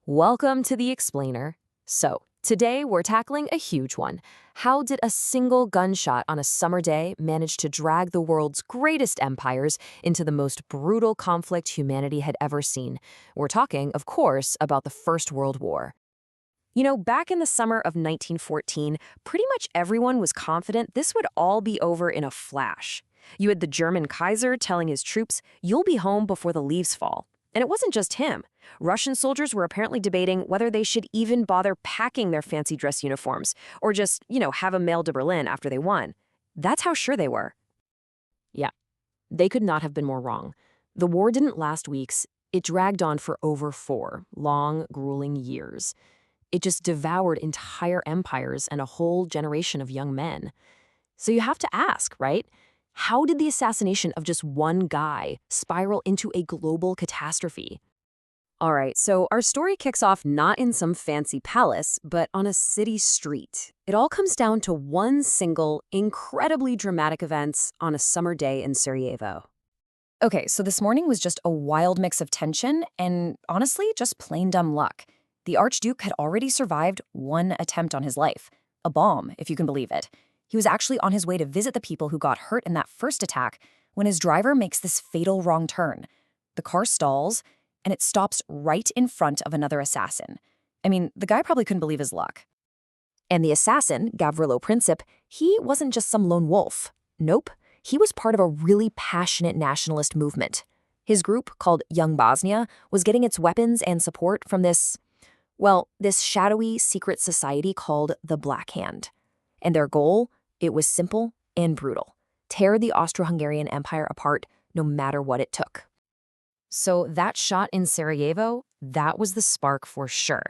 Welcome to the Explainer. So, today we're tackling a huge one. How did a single gunshot on a summer day manage to drag the world's greatest empires into the most brutal conflict humanity had ever seen? We're talking, of course, about the First World War. Back in the summer of 1914, pretty much everyone was confident this would all be over in a flash. You had the German Kaiser telling his troops, "You'll be home before the leaves fall." And it wasn't just him. Russian soldiers were apparently debating whether they should even bother packing their fancy dress uniforms or just, have a mail to Berlin after they won. That's how sure they were. Yeah, they could not have been more wrong. The war didn't last weeks. It dragged on for over 4 long, grueling years. It just devoured entire empires and a whole generation of young men. So you have to ask, right? How did the assassination of just one guy spiral into a global catastrophe? All right, so our story kicks off not in some fancy palace, but on a city street. It all comes down to one single, incredibly dramatic event on a summer day in Sarajevo. Okay, so this morning was just a wild mix of tension and, honestly, just plain dumb luck. The Archduke had already survived one attempt on his life. A bomb, if you can believe it. He was actually on his way to visit the people who got hurt in that first attack when his driver makes this fatal wrong turn. The car stalls, and it stops right in front of another assassin. I mean, the guy probably couldn't believe his luck. And the assassin, Gavrilo Princip, he wasn't just some lone wolf. Nope, he was part of a really passionate nationalist movement. His group, called Young Bosnia, was getting its weapons and support from this shadowy secret society called the Black Hand. And their goal, it was simple and brutal: tear the Austro-Hungarian Empire apart no matter what it took. So that shot in Sarajevo, that was the spark for sure.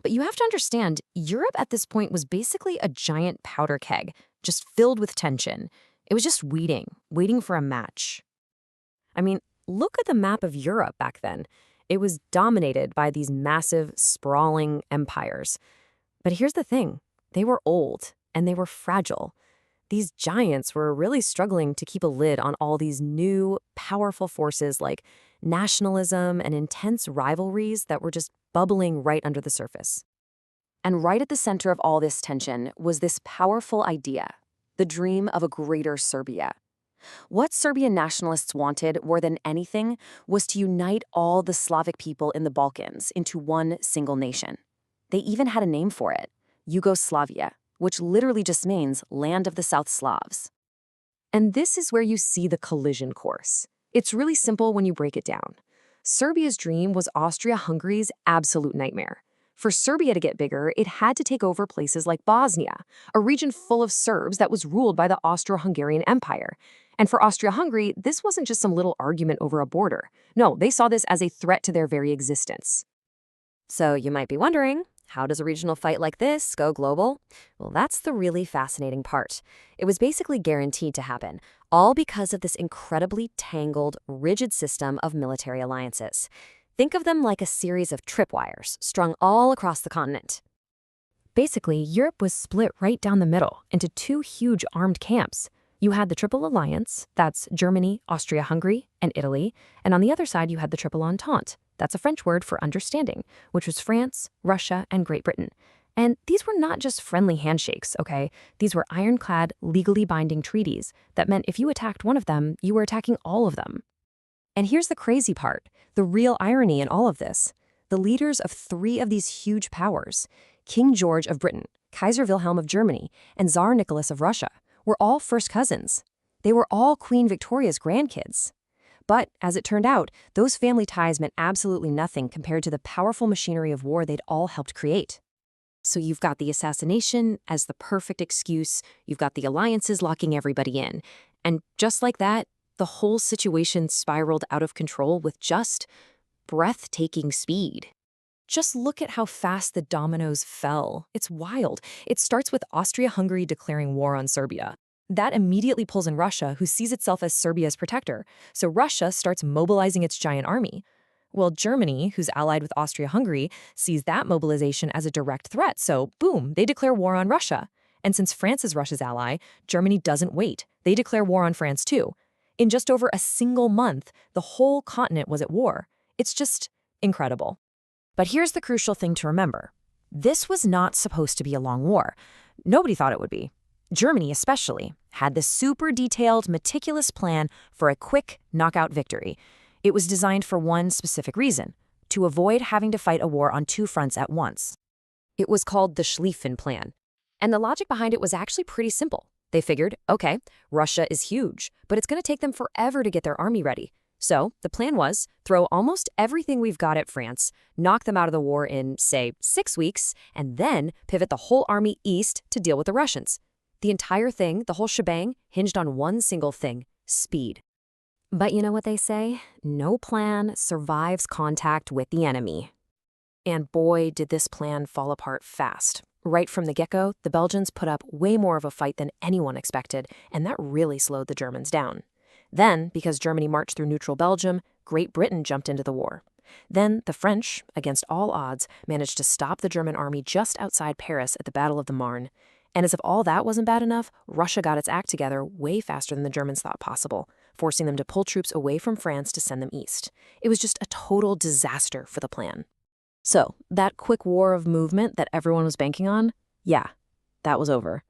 But you have to understand, Europe at this point was basically a giant powder keg, just filled with tension. It was just waiting for a match. I mean, look at the map of Europe back then. It was dominated by these massive, sprawling empires. But here's the thing, they were old and they were fragile. These giants were really struggling to keep a lid on all these new, powerful forces like nationalism and intense rivalries that were just bubbling right under the surface. And right at the center of all this tension was this powerful idea, the dream of a greater Serbia. What Serbian nationalists wanted more than anything was to unite all the Slavic people in the Balkans into one single nation. They even had a name for it, Yugoslavia, which literally just means land of the South Slavs. And this is where you see the collision course. It's really simple when you break it down. Serbia's dream was Austria-Hungary's absolute nightmare. For Serbia to get bigger, it had to take over places like Bosnia, a region full of Serbs that was ruled by the Austro-Hungarian Empire. And for Austria-Hungary, this wasn't just some little argument over a border. No, they saw this as a threat to their very existence. So you might be wondering, how does a regional fight like this go global? Well, that's the really fascinating part. It was basically guaranteed to happen, all because of this incredibly tangled, rigid system of military alliances. Think of them like a series of tripwires strung all across the continent. Basically, Europe was split right down the middle into 2 huge armed camps. You had the Triple Alliance, that's Germany, Austria-Hungary, and Italy, and on the other side you had the Triple Entente. That's a French word for understanding, which was France, Russia, and Great Britain. And these were not just friendly handshakes, okay? These were ironclad, legally binding treaties that meant if you attacked one of them, you were attacking all of them. And here's the crazy part, the real irony in all of this. The leaders of 3 of these huge powers, King George of Britain, Kaiser Wilhelm of Germany, and Tsar Nicholas of Russia, were all first cousins. They were all Queen Victoria's grandkids. But, as it turned out, those family ties meant absolutely nothing compared to the powerful machinery of war they'd all helped create. So you've got the assassination as the perfect excuse, you've got the alliances locking everybody in, and just like that, the whole situation spiraled out of control with just breathtaking speed. Just look at how fast the dominoes fell. It's wild. It starts with Austria-Hungary declaring war on Serbia. That immediately pulls in Russia, who sees itself as Serbia's protector. So Russia starts mobilizing its giant army. Well, Germany, who's allied with Austria-Hungary, sees that mobilization as a direct threat. So boom, they declare war on Russia. And since France is Russia's ally, Germany doesn't wait. They declare war on France too. In just over a single month, the whole continent was at war. It's just incredible. But here's the crucial thing to remember. This was not supposed to be a long war. Nobody thought it would be. Germany, especially, had this super detailed, meticulous plan for a quick knockout victory. It was designed for one specific reason: to avoid having to fight a war on two fronts at once. It was called the Schlieffen Plan. And the logic behind it was actually pretty simple. They figured, okay, Russia is huge, but it's going to take them forever to get their army ready. So the plan was throw almost everything we've got at France, knock them out of the war in, say, 6 weeks, and then pivot the whole army east to deal with the Russians. The entire thing, the whole shebang, hinged on one single thing: speed. But you know what they say? No plan survives contact with the enemy. And boy, did this plan fall apart fast. Right from the get-go, the Belgians put up way more of a fight than anyone expected, and that really slowed the Germans down. Then, because Germany marched through neutral Belgium, Great Britain jumped into the war. Then the French, against all odds, managed to stop the German army just outside Paris at the Battle of the Marne. And as if all that wasn't bad enough, Russia got its act together way faster than the Germans thought possible, forcing them to pull troops away from France to send them east. It was just a total disaster for the plan. So, that quick war of movement that everyone was banking on, yeah, that was over.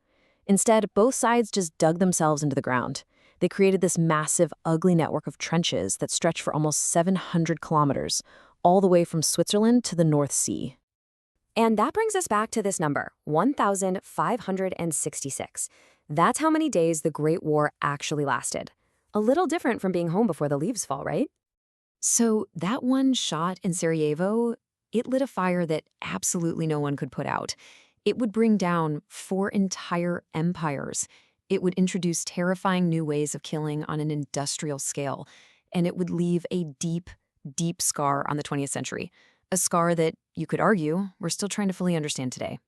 Instead, both sides just dug themselves into the ground. They created this massive, ugly network of trenches that stretched for almost 700 kilometers, all the way from Switzerland to the North Sea. And that brings us back to this number, 1,566. That's how many days the Great War actually lasted. A little different from being home before the leaves fall, right? So that one shot in Sarajevo, it lit a fire that absolutely no one could put out. It would bring down 4 entire empires. It would introduce terrifying new ways of killing on an industrial scale. And it would leave a deep, deep scar on the 20th century. A scar that, you could argue, we're still trying to fully understand today.